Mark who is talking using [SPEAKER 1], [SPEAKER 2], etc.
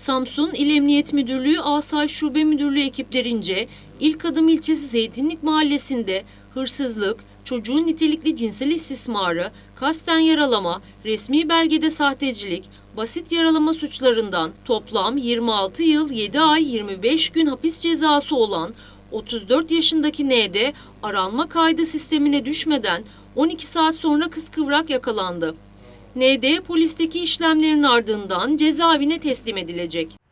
[SPEAKER 1] Samsun İl Emniyet Müdürlüğü Asayiş Şube Müdürlüğü ekiplerince İlkadım ilçesi Zeytinlik Mahallesi'nde hırsızlık, çocuğun nitelikli cinsel istismarı, kasten yaralama, resmi belgede sahtecilik, basit yaralama suçlarından toplam 26 yıl 7 ay 25 gün hapis cezası olan 34 yaşındaki N'de aranma kaydı sistemine düşmeden 12 saat sonra kıskıvrak yakalandı. ND polisteki işlemlerin ardından cezaevine teslim edilecek.